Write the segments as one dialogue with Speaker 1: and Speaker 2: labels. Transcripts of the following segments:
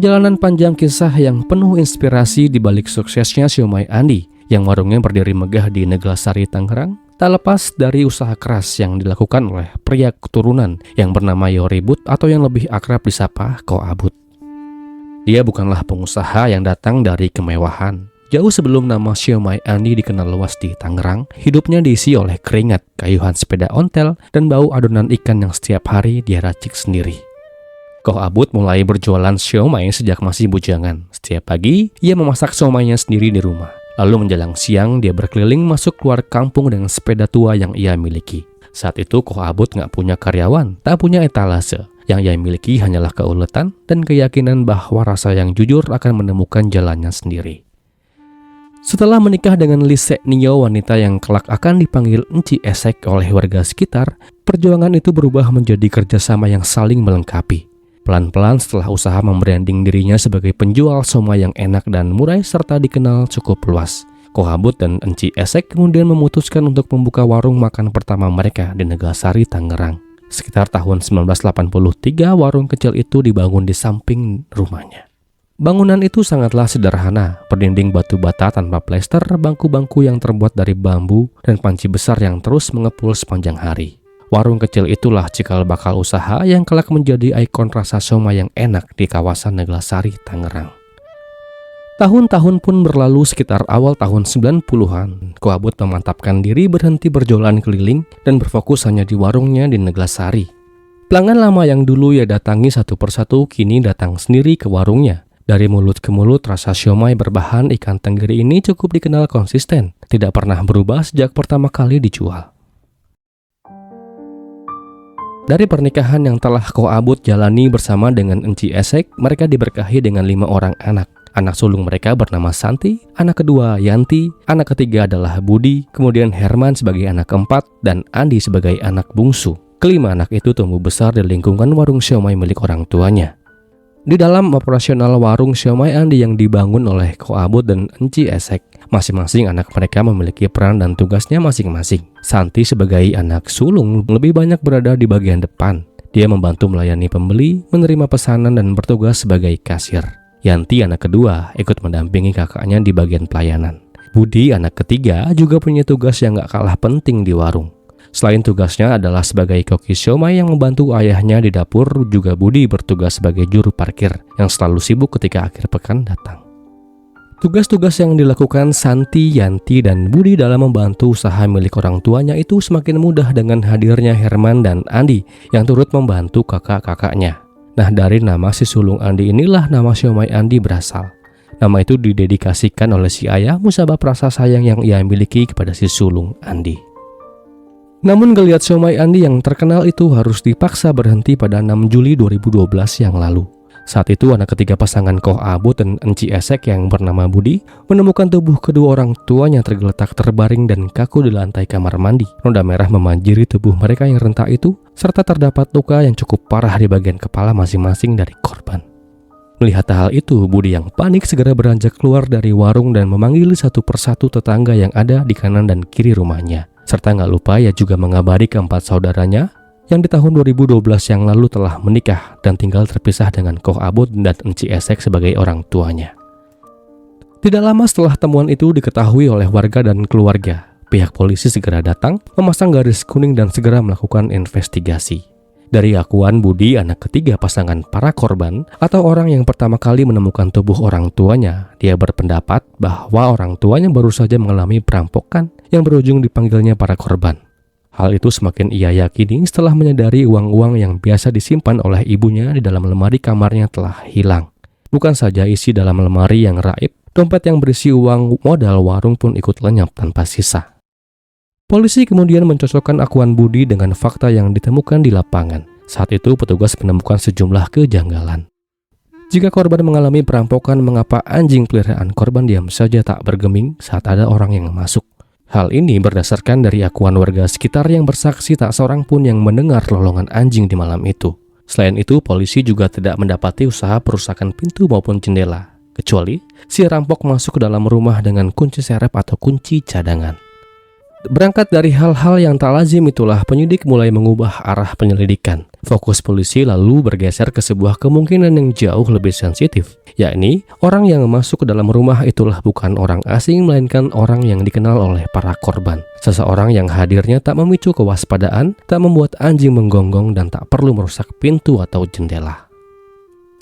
Speaker 1: Perjalanan panjang kisah yang penuh inspirasi di balik suksesnya Siomay Andi yang warungnya berdiri megah di Neglasari, Tangerang, tak lepas dari usaha keras yang dilakukan oleh pria keturunan yang bernama Yoribut atau yang lebih akrab disapa Ko Abut. Dia bukanlah pengusaha yang datang dari kemewahan. Jauh sebelum nama Siomay Andi dikenal luas di Tangerang, hidupnya diisi oleh keringat, kayuhan sepeda ontel, dan bau adonan ikan yang setiap hari dia racik sendiri. Ko Abut mulai berjualan siomay sejak masih bujangan. Setiap pagi, ia memasak siomaynya sendiri di rumah. Lalu menjelang siang, dia berkeliling masuk keluar kampung dengan sepeda tua yang ia miliki. Saat itu, Ko Abut nggak punya karyawan, tak punya etalase. Yang ia miliki hanyalah keuletan dan keyakinan bahwa rasa yang jujur akan menemukan jalannya sendiri. Setelah menikah dengan Lise Nio, wanita yang kelak akan dipanggil Enci Esek oleh warga sekitar, perjuangan itu berubah menjadi kerjasama yang saling melengkapi. Pelan-pelan setelah usaha membranding dirinya sebagai penjual siomay yang enak dan murah serta dikenal cukup luas, Ko Abut dan Enci Esek kemudian memutuskan untuk membuka warung makan pertama mereka di Neglasari, Tangerang. Sekitar tahun 1983, warung kecil itu dibangun di samping rumahnya. Bangunan itu sangatlah sederhana, berdinding batu bata tanpa plester, bangku-bangku yang terbuat dari bambu, dan panci besar yang terus mengepul sepanjang hari. Warung kecil itulah cikal bakal usaha yang kelak menjadi ikon rasa siomay yang enak di kawasan Neglasari, Tangerang. Tahun-tahun pun berlalu. Sekitar awal tahun 90-an, Ko Abut memantapkan diri berhenti berjualan keliling dan berfokus hanya di warungnya di Neglasari. Pelanggan lama yang dulu ia datangi satu persatu kini datang sendiri ke warungnya. Dari mulut ke mulut, rasa siomay berbahan ikan tenggiri ini cukup dikenal konsisten, tidak pernah berubah sejak pertama kali dijual. Dari pernikahan yang telah Ko Abut jalani bersama dengan Enci Esek, mereka diberkahi dengan 5 orang anak. Anak sulung mereka bernama Santi, anak kedua Yanti, anak ketiga adalah Budi, kemudian Herman sebagai anak keempat, dan Andi sebagai anak bungsu. Kelima anak itu tumbuh besar di lingkungan warung siomay milik orang tuanya. Di dalam operasional warung siomay Andi yang dibangun oleh Ko Abut dan Enci Esek, masing-masing anak mereka memiliki peran dan tugasnya masing-masing. Santi sebagai anak sulung lebih banyak berada di bagian depan. Dia membantu melayani pembeli, menerima pesanan, dan bertugas sebagai kasir. Yanti anak kedua ikut mendampingi kakaknya di bagian pelayanan. Budi anak ketiga juga punya tugas yang gak kalah penting di warung. Selain tugasnya adalah sebagai koki siomay yang membantu ayahnya di dapur, juga Budi bertugas sebagai juru parkir yang selalu sibuk ketika akhir pekan datang. Tugas-tugas yang dilakukan Santi, Yanti, dan Budi dalam membantu usaha milik orang tuanya itu semakin mudah dengan hadirnya Herman dan Andi yang turut membantu kakak-kakaknya. Nah, dari nama si sulung Andi inilah nama siomay Andi berasal. Nama itu didedikasikan oleh si ayah musabab rasa sayang yang ia miliki kepada si sulung Andi. Namun geliat siomay Andi yang terkenal itu harus dipaksa berhenti pada 6 Juli 2012 yang lalu. Saat itu anak ketiga pasangan Ko Abut dan Enci Esek yang bernama Budi menemukan tubuh kedua orang tuanya tergeletak terbaring dan kaku di lantai kamar mandi. Noda merah memanjiri tubuh mereka yang rentak itu, serta terdapat luka yang cukup parah di bagian kepala masing-masing dari korban. Melihat hal itu, Budi yang panik segera beranjak keluar dari warung dan memanggil satu persatu tetangga yang ada di kanan dan kiri rumahnya. Serta nggak lupa ia juga mengabari keempat saudaranya yang di tahun 2012 yang lalu telah menikah dan tinggal terpisah dengan Ko Abut dan Enci Esek sebagai orang tuanya. Tidak lama setelah temuan itu diketahui oleh warga dan keluarga, pihak polisi segera datang, memasang garis kuning dan segera melakukan investigasi. Dari akuan Budi, anak ketiga pasangan para korban atau orang yang pertama kali menemukan tubuh orang tuanya, dia berpendapat bahwa orang tuanya baru saja mengalami perampokan yang berujung dipanggilnya para korban. Hal itu semakin ia yakini setelah menyadari uang-uang yang biasa disimpan oleh ibunya di dalam lemari kamarnya telah hilang. Bukan saja isi dalam lemari yang raib, dompet yang berisi uang modal warung pun ikut lenyap tanpa sisa. Polisi kemudian mencocokkan akuan Budi dengan fakta yang ditemukan di lapangan. Saat itu petugas menemukan sejumlah kejanggalan. Jika korban mengalami perampokan, mengapa anjing peliharaan korban diam saja tak bergeming saat ada orang yang masuk? Hal ini berdasarkan dari akuan warga sekitar yang bersaksi tak seorang pun yang mendengar lolongan anjing di malam itu. Selain itu, polisi juga tidak mendapati usaha perusakan pintu maupun jendela, kecuali si rampok masuk ke dalam rumah dengan kunci serep atau kunci cadangan. Berangkat dari hal-hal yang tak lazim itulah penyidik mulai mengubah arah penyelidikan. Fokus polisi lalu bergeser ke sebuah kemungkinan yang jauh lebih sensitif, yakni orang yang masuk ke dalam rumah itulah bukan orang asing melainkan orang yang dikenal oleh para korban. Seseorang yang hadirnya tak memicu kewaspadaan, tak membuat anjing menggonggong dan tak perlu merusak pintu atau jendela.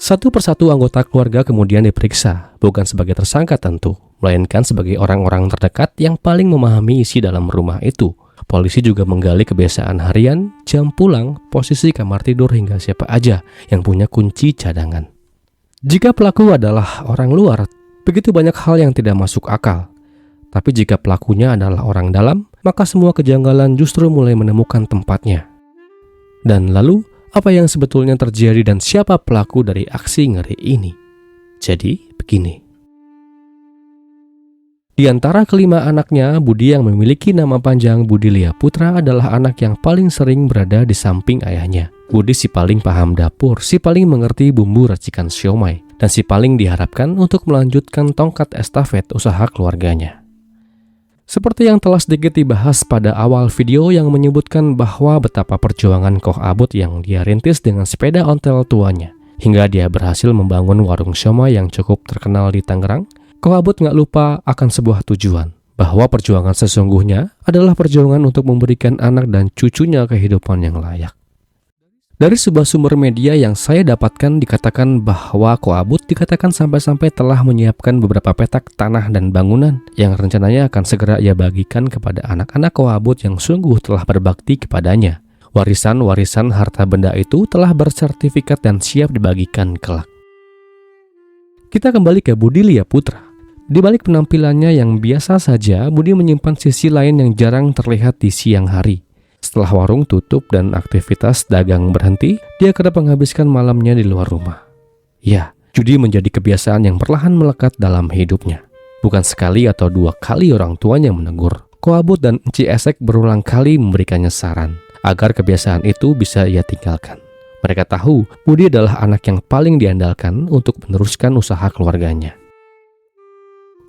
Speaker 1: Satu persatu anggota keluarga kemudian diperiksa, bukan sebagai tersangka tentu, melainkan sebagai orang-orang terdekat yang paling memahami isi dalam rumah itu. Polisi juga menggali kebiasaan harian, jam pulang, posisi kamar tidur hingga siapa aja yang punya kunci cadangan. Jika pelaku adalah orang luar, begitu banyak hal yang tidak masuk akal. Tapi jika pelakunya adalah orang dalam, maka semua kejanggalan justru mulai menemukan tempatnya. Dan lalu, apa yang sebetulnya terjadi dan siapa pelaku dari aksi ngeri ini? Jadi, begini. Di antara kelima anaknya, Budi yang memiliki nama panjang Budilia Putra adalah anak yang paling sering berada di samping ayahnya. Budi si paling paham dapur, si paling mengerti bumbu racikan siomay, dan si paling diharapkan untuk melanjutkan tongkat estafet usaha keluarganya. Seperti yang telah sedikit dibahas pada awal video yang menyebutkan bahwa betapa perjuangan Koh Abut yang dia rintis dengan sepeda ontel tuanya, hingga dia berhasil membangun warung siomay yang cukup terkenal di Tangerang, Koh Abut nggak lupa akan sebuah tujuan, bahwa perjuangan sesungguhnya adalah perjuangan untuk memberikan anak dan cucunya kehidupan yang layak. Dari sebuah sumber media yang saya dapatkan dikatakan bahwa Koh Abut dikatakan sampai-sampai telah menyiapkan beberapa petak tanah dan bangunan yang rencananya akan segera ia bagikan kepada anak-anak Koh Abut yang sungguh telah berbakti kepadanya. Warisan-warisan harta benda itu telah bersertifikat dan siap dibagikan kelak. Kita kembali ke Budilia Putra. Di balik penampilannya yang biasa saja, Budi menyimpan sisi lain yang jarang terlihat di siang hari. Setelah warung tutup dan aktivitas dagang berhenti, dia kerap menghabiskan malamnya di luar rumah. Ya, judi menjadi kebiasaan yang perlahan melekat dalam hidupnya. Bukan sekali atau dua kali orang tuanya menegur. Koh Abut dan Enci Esek berulang kali memberikannya saran agar kebiasaan itu bisa ia tinggalkan. Mereka tahu Budi adalah anak yang paling diandalkan untuk meneruskan usaha keluarganya.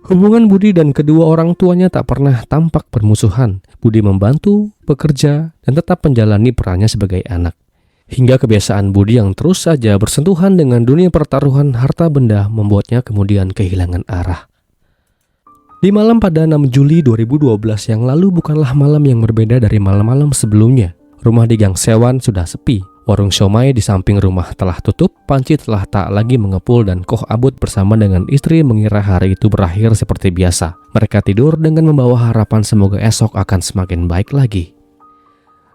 Speaker 1: Hubungan Budi dan kedua orang tuanya tak pernah tampak permusuhan. Budi membantu, bekerja, dan tetap menjalani perannya sebagai anak. Hingga kebiasaan Budi yang terus saja bersentuhan dengan dunia pertaruhan harta benda membuatnya kemudian kehilangan arah. Di malam pada 6 Juli 2012 yang lalu bukanlah malam yang berbeda dari malam-malam sebelumnya. Rumah di Gang Sewan sudah sepi. Warung siomay di samping rumah telah tutup, panci telah tak lagi mengepul dan Koh Abut bersama dengan istri mengira hari itu berakhir seperti biasa. Mereka tidur dengan membawa harapan semoga esok akan semakin baik lagi.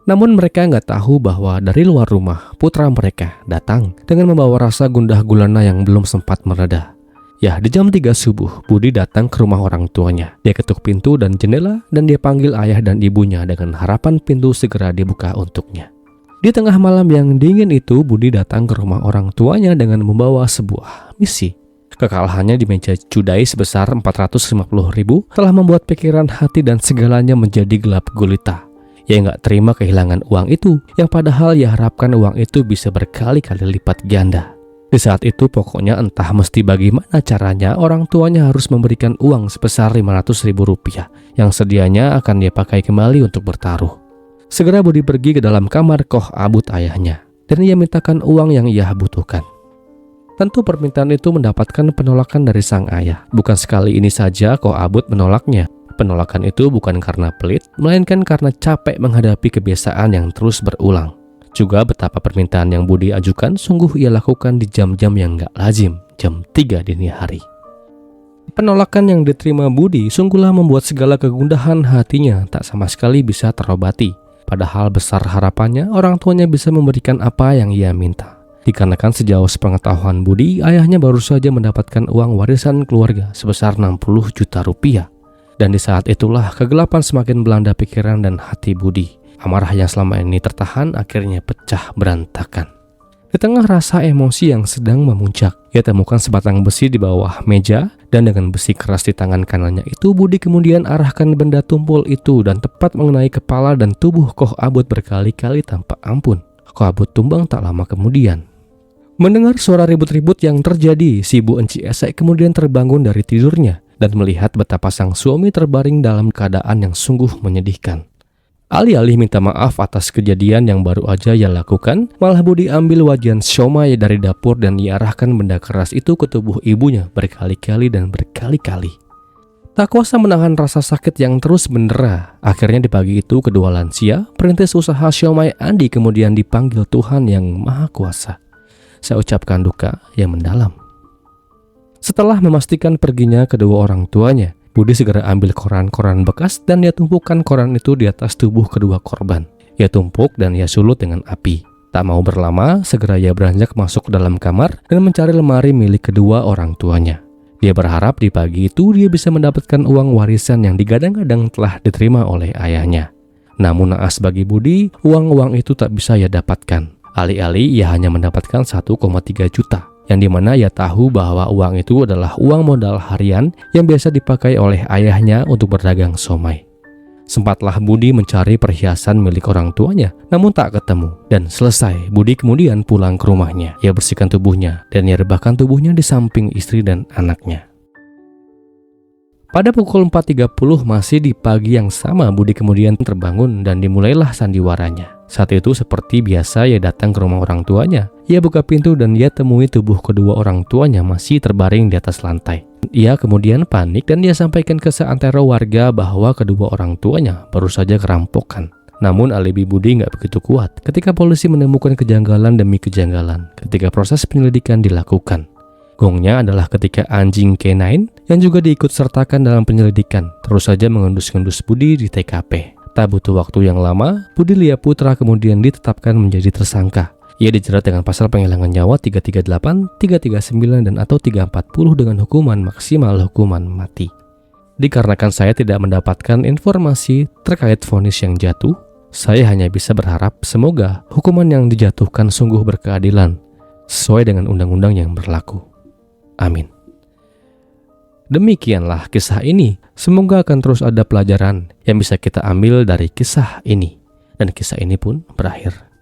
Speaker 1: Namun mereka nggak tahu bahwa dari luar rumah, putra mereka datang dengan membawa rasa gundah gulana yang belum sempat mereda. Ya, di jam 3 subuh, Budi datang ke rumah orang tuanya. Dia ketuk pintu dan jendela dan dia panggil ayah dan ibunya dengan harapan pintu segera dibuka untuknya. Di tengah malam yang dingin itu, Budi datang ke rumah orang tuanya dengan membawa sebuah misi. Kekalahannya di meja judai sebesar 450.000 telah membuat pikiran, hati, dan segalanya menjadi gelap gulita. Ia nggak terima kehilangan uang itu, yang padahal ia harapkan uang itu bisa berkali-kali lipat ganda. Di saat itu pokoknya entah mesti bagaimana caranya orang tuanya harus memberikan uang sebesar 500.000 rupiah yang sedianya akan dia pakai kembali untuk bertaruh. Segera Budi pergi ke dalam kamar Koh Abut ayahnya, dan ia mintakan uang yang ia butuhkan. Tentu permintaan itu mendapatkan penolakan dari sang ayah. Bukan sekali ini saja Koh Abut menolaknya. Penolakan itu bukan karena pelit, melainkan karena capek menghadapi kebiasaan yang terus berulang. Juga betapa permintaan yang Budi ajukan sungguh ia lakukan di jam-jam yang gak lazim, jam 3 dini hari. Penolakan yang diterima Budi sungguhlah membuat segala kegundahan hatinya tak sama sekali bisa terobati. Padahal besar harapannya orang tuanya bisa memberikan apa yang ia minta. Dikarenakan sejauh sepengetahuan Budi, ayahnya baru saja mendapatkan uang warisan keluarga sebesar 60 juta rupiah. Dan di saat itulah kegelapan semakin melanda pikiran dan hati Budi. Amarah yang selama ini tertahan akhirnya pecah berantakan. Di tengah rasa emosi yang sedang memuncak, ia temukan sebatang besi di bawah meja, dan dengan besi keras di tangan kanannya itu, Budi kemudian arahkan benda tumpul itu dan tepat mengenai kepala dan tubuh Koh Abut berkali-kali tanpa ampun. Koh Abut tumbang tak lama kemudian. Mendengar suara ribut-ribut yang terjadi, si Bu Enci Esek kemudian terbangun dari tidurnya. dan melihat betapa sang suami terbaring dalam keadaan yang sungguh menyedihkan. Alih-alih minta maaf atas kejadian yang baru aja ia lakukan, malah Budi ambil wajan siomay dari dapur dan diarahkan benda keras itu ke tubuh ibunya berkali-kali dan berkali-kali. Tak kuasa menahan rasa sakit yang terus mendera, akhirnya di pagi itu kedua lansia, perintis usaha siomay Andi kemudian dipanggil Tuhan yang Maha Kuasa. Saya ucapkan duka yang mendalam. Setelah memastikan perginya kedua orang tuanya, Budi segera ambil koran-koran bekas dan ia tumpukan koran itu di atas tubuh kedua korban. Ia tumpuk dan ia sulut dengan api. Tak mau berlama, segera ia beranjak masuk ke dalam kamar dan mencari lemari milik kedua orang tuanya. Dia berharap di pagi itu dia bisa mendapatkan uang warisan yang digadang-gadang telah diterima oleh ayahnya. Namun naas bagi Budi, uang-uang itu tak bisa ia dapatkan. Alih-alih ia hanya mendapatkan 1,3 juta. Yang dimana ia tahu bahwa uang itu adalah uang modal harian yang biasa dipakai oleh ayahnya untuk berdagang somai. Sempatlah Budi mencari perhiasan milik orang tuanya, namun tak ketemu. Dan selesai, Budi kemudian pulang ke rumahnya. Ia bersihkan tubuhnya dan ia rebahkan tubuhnya di samping istri dan anaknya. Pada pukul 4.30 masih di pagi yang sama, Budi kemudian terbangun dan dimulailah sandiwaranya. Saat itu seperti biasa ia datang ke rumah orang tuanya. Ia buka pintu dan ia temui tubuh kedua orang tuanya masih terbaring di atas lantai. Ia kemudian panik dan dia sampaikan ke seantero warga bahwa kedua orang tuanya baru saja kerampokan. Namun alibi Budi nggak begitu kuat ketika polisi menemukan kejanggalan demi kejanggalan ketika proses penyelidikan dilakukan. Gongnya adalah ketika anjing K9 yang juga diikut sertakan dalam penyelidikan terus saja mengendus-endus Budi di TKP. Tak butuh waktu yang lama, Budi Lia Putra kemudian ditetapkan menjadi tersangka. Ia dijerat dengan pasal penghilangan nyawa 338, 339, dan atau 340 dengan hukuman maksimal hukuman mati. Dikarenakan saya tidak mendapatkan informasi terkait vonis yang jatuh, saya hanya bisa berharap semoga hukuman yang dijatuhkan sungguh berkeadilan, sesuai dengan undang-undang yang berlaku. Amin. Demikianlah kisah ini. Semoga akan terus ada pelajaran yang bisa kita ambil dari kisah ini. Dan kisah ini pun berakhir.